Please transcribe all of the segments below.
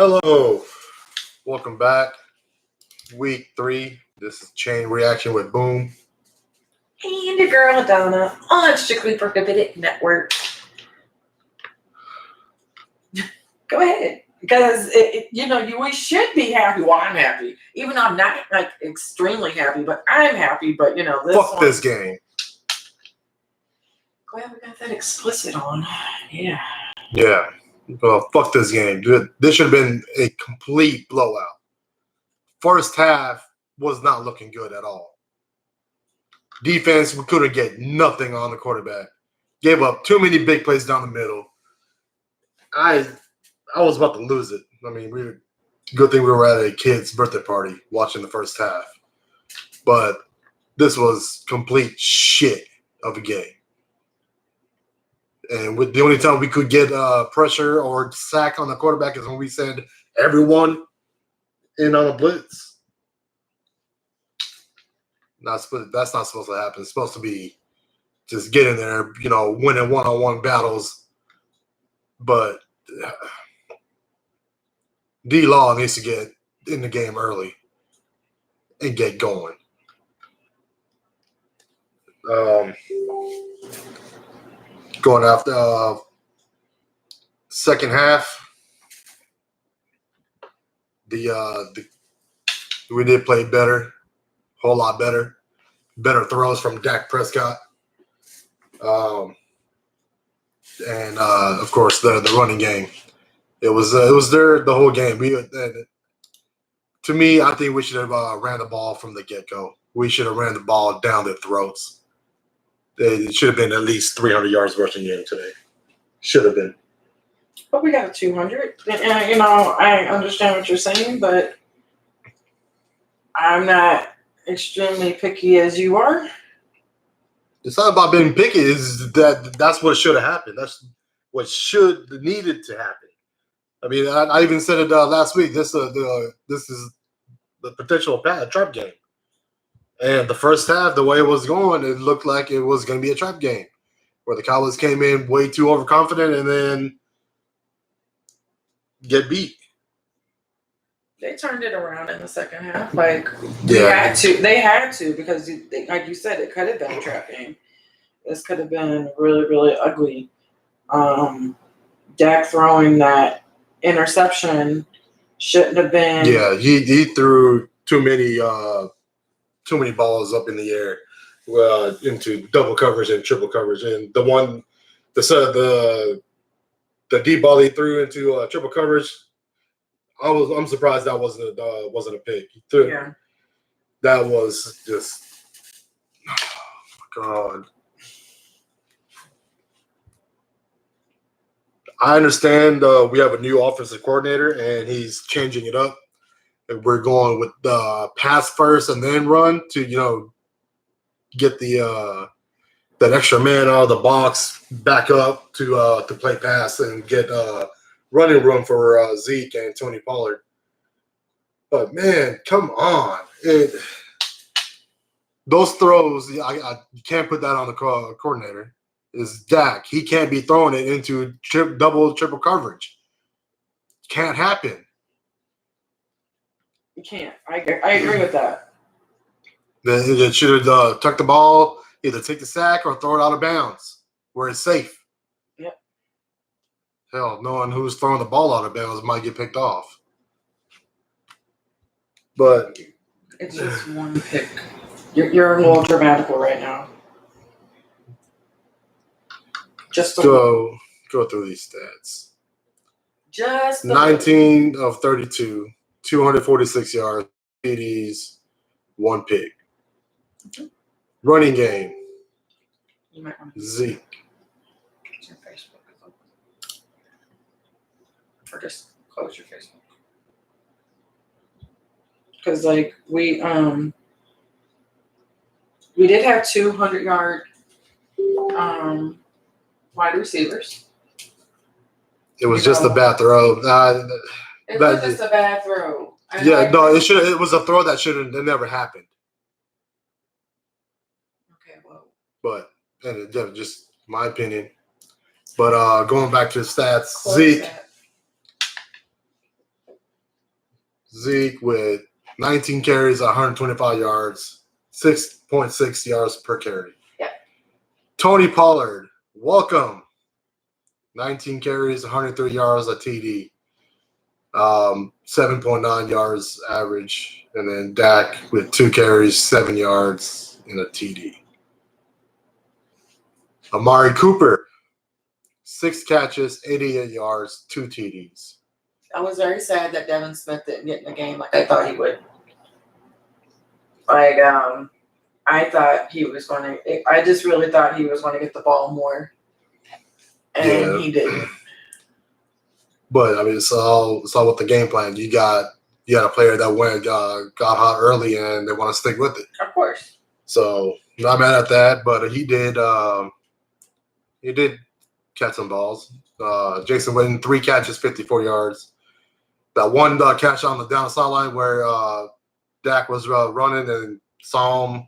Hello, welcome back. Week 3. This is Chain Reaction with Boom. And your girl Adana on Strictly Prohibited Network. Go ahead, because we should be happy. Well, I'm happy, even though I'm not like extremely happy, but I'm happy. But Fuck this game. Glad we got that explicit on. Yeah. Yeah. Well, fuck this game. This should have been a complete blowout. First half was not looking good at all. Defense, we couldn't get nothing on the quarterback. Gave up too many big plays down the middle. I was about to lose it. I mean, good thing we were at a kid's birthday party watching the first half. But this was complete shit of a game. And with the only time we could get pressure or sack on the quarterback is when we send everyone in on a blitz. That's not supposed to happen. It's supposed to be just get in there, winning one-on-one battles. But D-Law needs to get in the game early and get going. Going after second half, we did play better, whole lot better. Better throws from Dak Prescott, and of course the running game. It was there the whole game. To me, I think we should have ran the ball from the get-go. We should have ran the ball down their throats. It should have been at least 300 yards rushing game today. Should have been. But we got a 200. And, I understand what you're saying, but I'm not extremely picky as you are. It's not about being picky. That's what should have happened. That's what needed to happen. I mean, I even said it last week. This is the potential trap game. And the first half, the way it was going, it looked like it was going to be a trap game where the Cowboys came in way too overconfident and then get beat. They turned it around in the second half. They had to because, like you said, it could have been a trap game. This could have been really, really ugly. Dak throwing that interception shouldn't have been. Yeah, he threw too many balls up in the air into double coverage and triple coverage, and the deep ball he threw into triple coverage. I'm surprised that wasn't a pick. Yeah. That was just God. I understand we have a new offensive coordinator and he's changing it up. And we're going with pass first and then run to get that extra man out of the box back up to play pass and get running room for Zeke and Tony Pollard. But man, come on! Those throws, you can't put that on the coordinator. Is Dak? He can't be throwing it into double, triple coverage. Can't happen. You can't. I agree with that. They should have tucked the ball, either take the sack or throw it out of bounds where it's safe. Yep. Hell, knowing who's throwing the ball out of bounds might get picked off. But it's just one pick. You're a little dramatical right now. Just go through these stats. Just 19 of 32, 246 yards, TDs, 1 pick. Mm-hmm. Running game. You might want to Zeke. It's your Facebook. Or just close your Facebook. Because we did have 200-yard wide receivers. It was just a bad throw. It was just a bad throw. It was a throw that it never happened. Okay, well. But just my opinion. But going back to the stats, Zeke. Zeke with 19 carries, 125 yards, 6.6 yards per carry. Yeah. Tony Pollard, welcome. 19 carries, 103 yards, a TD. 7.9 yards average. And then Dak with 2 carries, 7 yards, and a TD. Amari Cooper, 6 catches, 88 yards, 2 TDs. I was very sad that Devin Smith didn't get in the game like I thought he would. I thought he was going to. I just really thought he was going to get the ball more, and he didn't. But I mean, it's all with the game plan. You got a player that got hot early, and they want to stick with it. Of course. So not mad at that, but he did catch some balls. Jason Witten, 3 catches, 54 yards. That one catch on the down sideline where Dak was running and saw him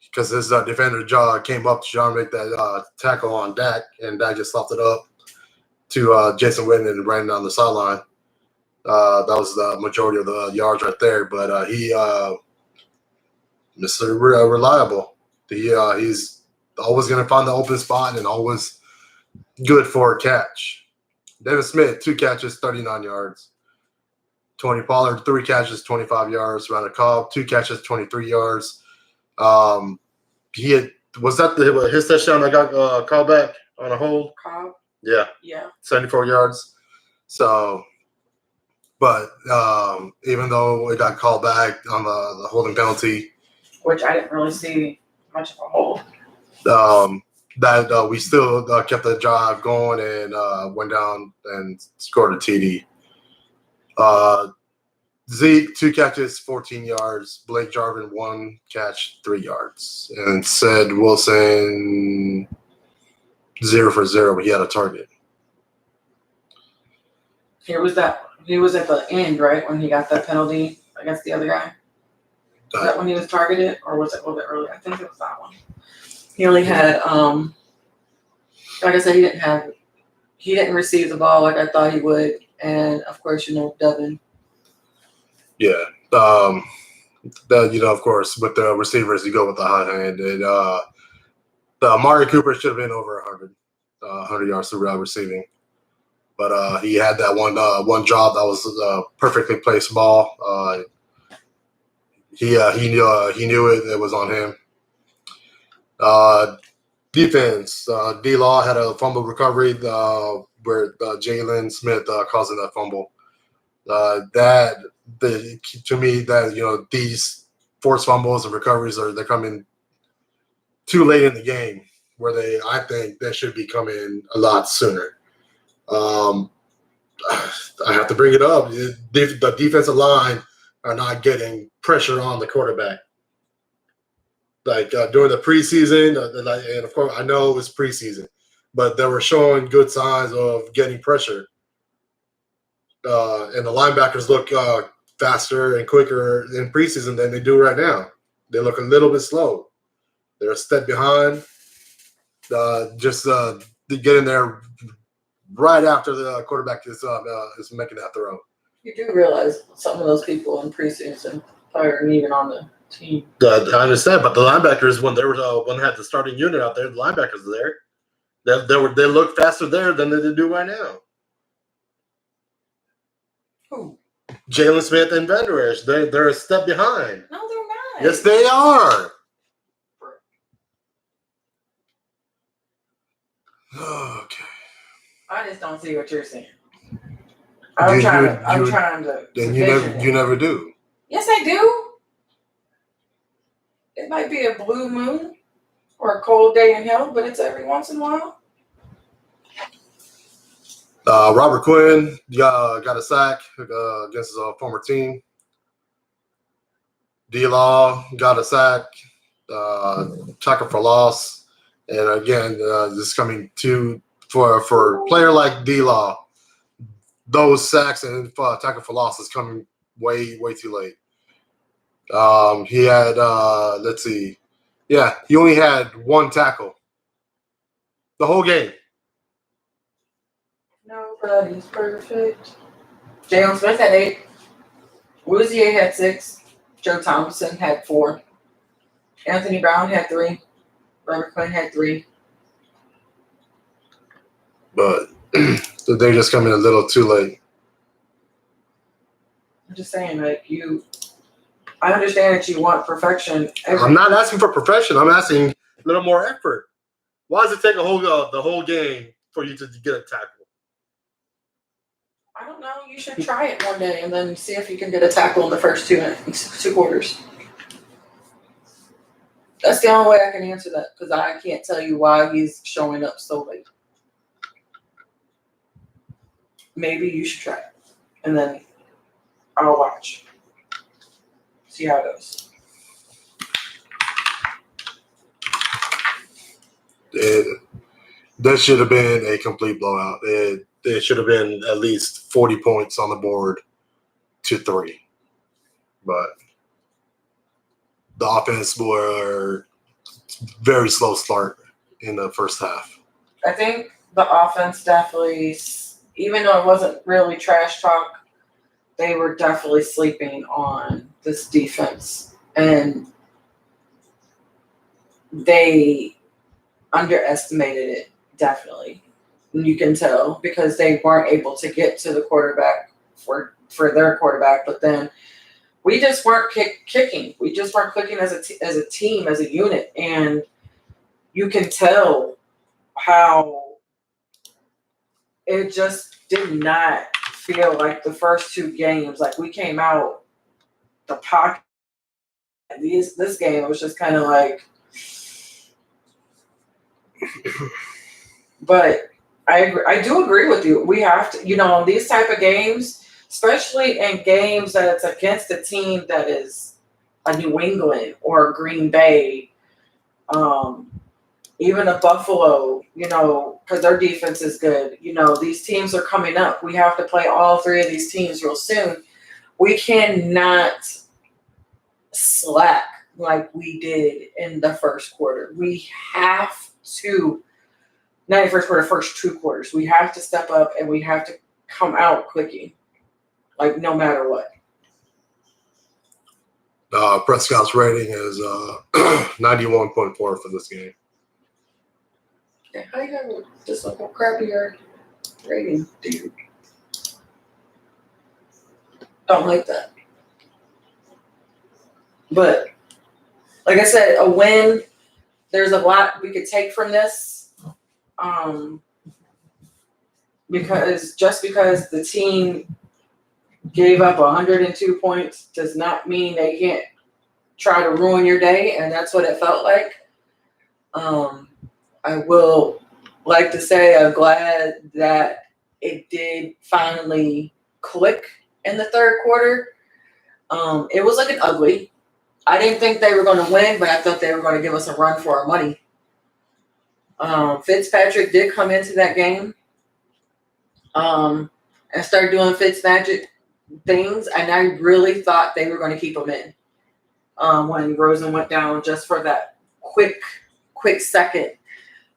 because his defender came up to try to make that tackle on Dak, and Dak just sloughed it up to Jason Witten and ran down the sideline. That was the majority of the yards right there, but he Mr. Reliable. He's always going to find the open spot and always good for a catch. Devin Smith, 2 catches, 39 yards. Tony Pollard, 3 catches, 25 yards. Randall Cobb, 2 catches, 23 yards. Was that his touchdown that got called back on a hold? Cobb? Yeah. 74 yards. So, but even though it got called back on the holding penalty, which I didn't really see much of a hold. That we still kept the drive going and went down and scored a TD. Zeke, 2 catches, 14 yards. Blake Jarvin, 1 catch, 3 yards. And Sid Wilson, 0 for 0, but he had a target. He was at the end, right, when he got that penalty against the other guy? Was that when he was targeted, or was it a little bit earlier? I think it was that one. He only had, like I said, he didn't receive the ball like I thought he would, and of course, Devin. Yeah, of course, with the receivers, you go with the hot hand, and the Amari Cooper should have been over 100 yards to receiving, but he had that one drop that was a perfectly placed ball. He knew it was on him. Defense. D-Law had a fumble recovery where Jalen Smith causing that fumble. To me, these forced fumbles and recoveries they're coming too late in the game, where I think they should be coming a lot sooner. I have to bring it up. The defensive line are not getting pressure on the quarterback. Like during the preseason, and of course I know it was preseason, but they were showing good signs of getting pressure. And the linebackers look faster and quicker in preseason than they do right now. They look a little bit slow. They're a step behind. Just get in there right after the quarterback is making that throw. You do realize some of those people in preseason aren't even on the team. I understand, but the linebackers, when they had the starting unit out there, the linebackers were there. They look faster there than they do right now. Who? Jalen Smith and Van Der Esch. They're a step behind. No, they're not. Yes, they are. Okay. I just don't see what you're saying. I'm trying to. You never do. Yes, I do. It might be a blue moon or a cold day in hell, but it's every once in a while. Robert Quinn got a sack against his former team. D-Law got a sack, tackle for loss. And again, this is coming for a player like D-Law. Those sacks and tackle for loss is coming way, way too late. He had, let's see. Yeah, he only had 1 tackle the whole game. Nobody's perfect. Jalen Smith had 8. Woozier had 6. Joe Thompson had 4. Anthony Brown had 3. Robert Quinn had 3. But they just come in a little too late. I'm just saying, like, I understand that you want perfection. I'm not asking for perfection. I'm asking a little more effort. Why does it take the whole game for you to get a tackle? I don't know. You should try it one day and then see if you can get a tackle in the first 2 quarters. That's the only way I can answer that because I can't tell you why he's showing up so late. Maybe you should try it, and then I'll watch. See how it goes. That should have been a complete blowout. It should have been at least 40 points on the board to 3. But the offense were very slow start in the first half. I think the offense definitely, even though it wasn't really trash talk, they were definitely sleeping on this defense. And they underestimated it, definitely. And you can tell because they weren't able to get to the quarterback for their quarterback. But then we just weren't kicking. We just weren't clicking as a team, as a unit. And you can tell how it just did not feel like the first 2 games. Like we came out the pocket. This game, it was just kind of like, but I do agree with you. We have to, these type of games, especially in games that it's against a team that is a New England or a Green Bay, even a Buffalo, because their defense is good. These teams are coming up. We have to play all 3 of these teams real soon. We cannot slack like we did in the first quarter. We have to, not in the first quarter, first 2 quarters. We have to step up and we have to come out clicking, like no matter what. Prescott's rating is 91.4 for this game. Yeah, how you got just like a crappier rating, dude? Don't like that. But like I said, a win. There's a lot we could take from this. Because the team gave up 102 points does not mean they can't try to ruin your day, and that's what it felt like. I will like to say I'm glad that it did finally click in the third quarter. It was looking ugly. I didn't think they were going to win, but I thought they were going to give us a run for our money. Fitzpatrick did come into that game and start doing Fitzmagic things, and I really thought they were going to keep him in when Rosen went down just for that quick second.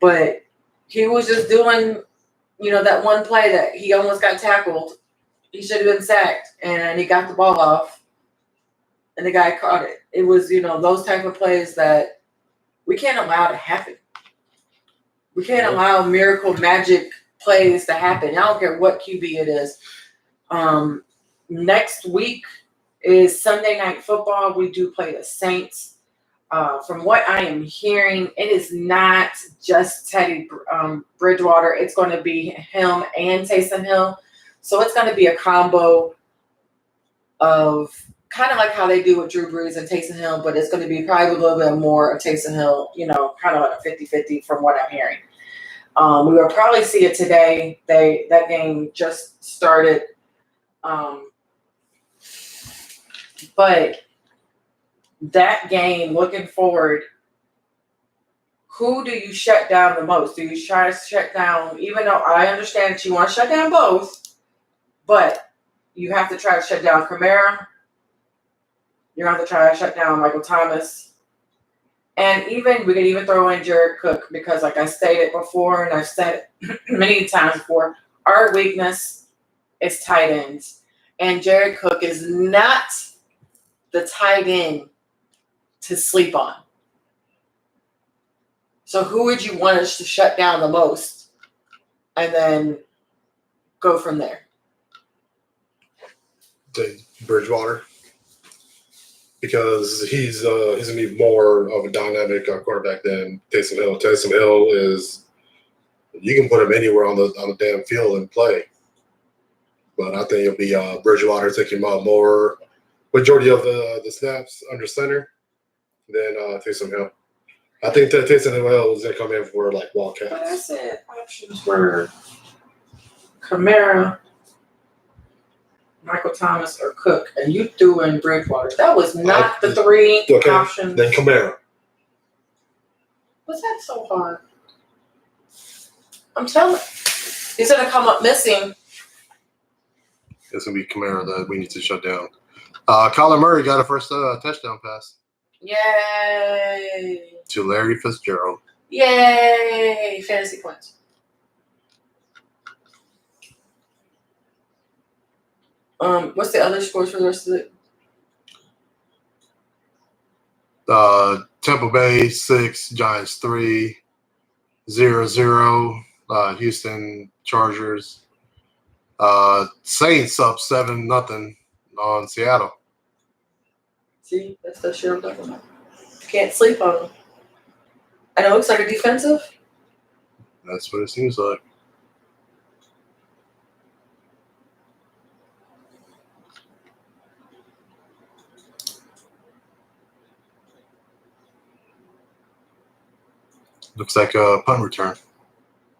But he was just doing, that one play that he almost got tackled. He should have been sacked, and he got the ball off, and the guy caught it. It was, those type of plays that we can't allow to happen. We can't allow miracle magic plays to happen. I don't care what QB it is. Next week is Sunday Night Football. We do play the Saints. From what I am hearing, it is not just Teddy Bridgewater. It's going to be him and Taysom Hill. So it's going to be a combo of kind of like how they do with Drew Brees and Taysom Hill, but it's going to be probably a little bit more of Taysom Hill, kind of like a 50-50 from what I'm hearing. We will probably see it today. That game just started. But that game, looking forward, who do you shut down the most? Do you try to shut down, even though I understand that you want to shut down both, but you have to try to shut down Kamara. You have to try to shut down Michael Thomas. And we could even throw in Jared Cook because, like I stated before, and I've said it many times before, our weakness is tight ends. And Jared Cook is not the tight end to sleep on. So who would you want us to shut down the most and then go from there? Bridgewater. Because he's going to be more of a dynamic quarterback than Taysom Hill. Taysom Hill is, you can put him anywhere on the damn field and play. But I think it'll be Bridgewater taking him out more majority of the snaps under center than Taysom Hill. I think that Taysom Hill is going to come in for like Wildcats. But I said options were Kamara, Michael Thomas, or Cook, and you threw in Bridgewater. That was not the three options. Then Kamara. Was that so hard? I'm telling you. He's going to come up missing. It's going to be Kamara that we need to shut down. Kyler Murray got a first touchdown pass. Yay. To Larry Fitzgerald. Yay. Fantasy points. What's the other scores for the rest of it? Tampa Bay 6, Giants 3, 0-0. Houston Chargers. Saints up 7-0 on Seattle. See, that's the shit I'm talking about. Can't sleep on them. I know it looks like a defensive. That's what it seems like. Looks like a punt return.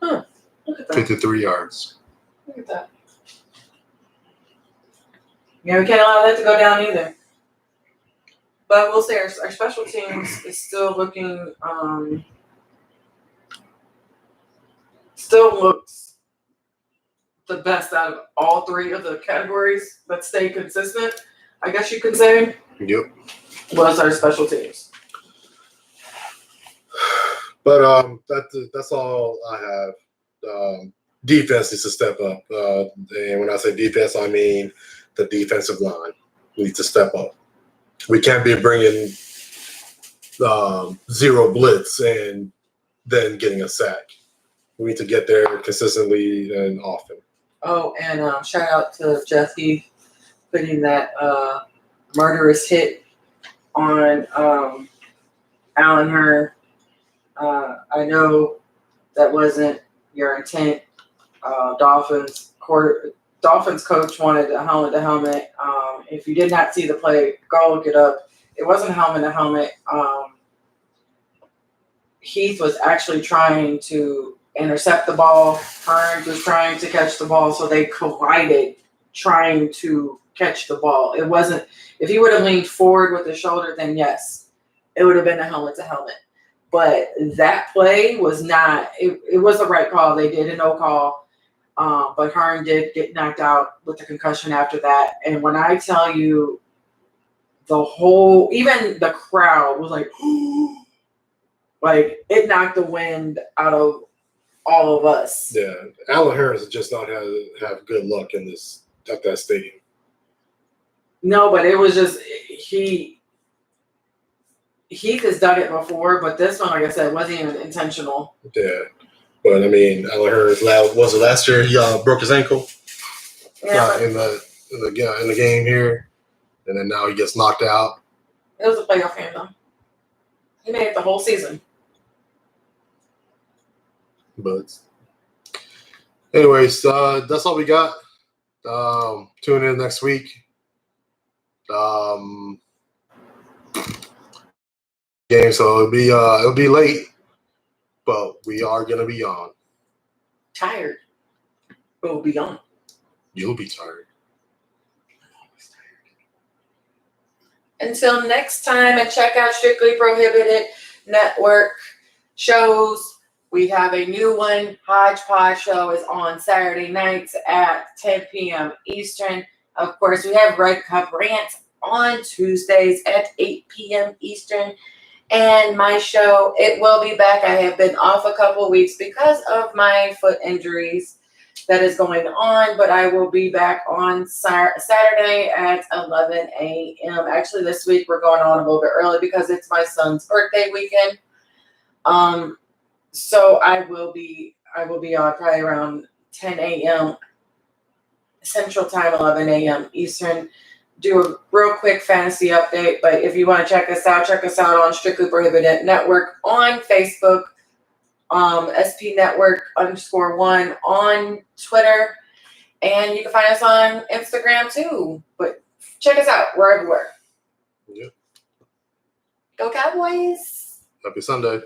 Huh. Look at that. 53 yards. Look at that. Yeah, we can't allow that to go down either. But we'll say our special teams is still looking, still looks the best out of all three of the categories that stay consistent, I guess you could say. Yep. Was our special teams. But that's all I have. Defense needs to step up. And when I say defense, I mean the defensive line needs to step up. We can't be bringing zero blitz and then getting a sack. We need to get there consistently and often. Oh, and shout out to Jeff Heath putting that murderous hit on Alan Hearn. I know that wasn't your intent. Dolphins coach wanted a helmet to helmet. If you did not see the play, go look it up. It wasn't helmet to helmet. Heath was actually trying to intercept the ball. Hearn was trying to catch the ball, so they collided trying to catch the ball. It wasn't. If he would have leaned forward with his shoulder, then yes, it would have been a helmet to helmet. But that play was not. It was the right call. They did a no call. But Hearn did get knocked out with the concussion after that. And when I tell you, even the crowd was like it knocked the wind out of all of us. Yeah, Alan Harris just not have good luck at that stadium. No, but it was just Heath has done it before, but this one, like I said, wasn't even intentional. Yeah. But I mean, Alan Hearns was it last year? He broke his ankle. Yeah, in the game here, and then now he gets knocked out. It was a playoff game though. He made it the whole season. But anyways, that's all we got. Tune in next week. Game, so it'll be late. But we are going to be on. Tired. But we'll be on. You'll be tired. I'm always tired. Until next time, and check out Strictly Prohibited Network shows. We have a new one. Hodgepodge Show is on Saturday nights at 10 p.m. Eastern. Of course, we have Red Cup Rant on Tuesdays at 8 p.m. Eastern. And my show, it will be back. I have been off a couple of weeks because of my foot injuries. that is going on, but I will be back on Saturday at 11 a.m. Actually, this week we're going on a little bit early because it's my son's birthday weekend. So I will be on probably around 10 a.m. Central Time, 11 a.m. Eastern. Do a real quick fantasy update, but if you want to check us out on Strictly Prohibited Network on Facebook, SP Network _1 on Twitter, and you can find us on Instagram too. But check us out. We're everywhere. Yep. Go Cowboys! Happy Sunday.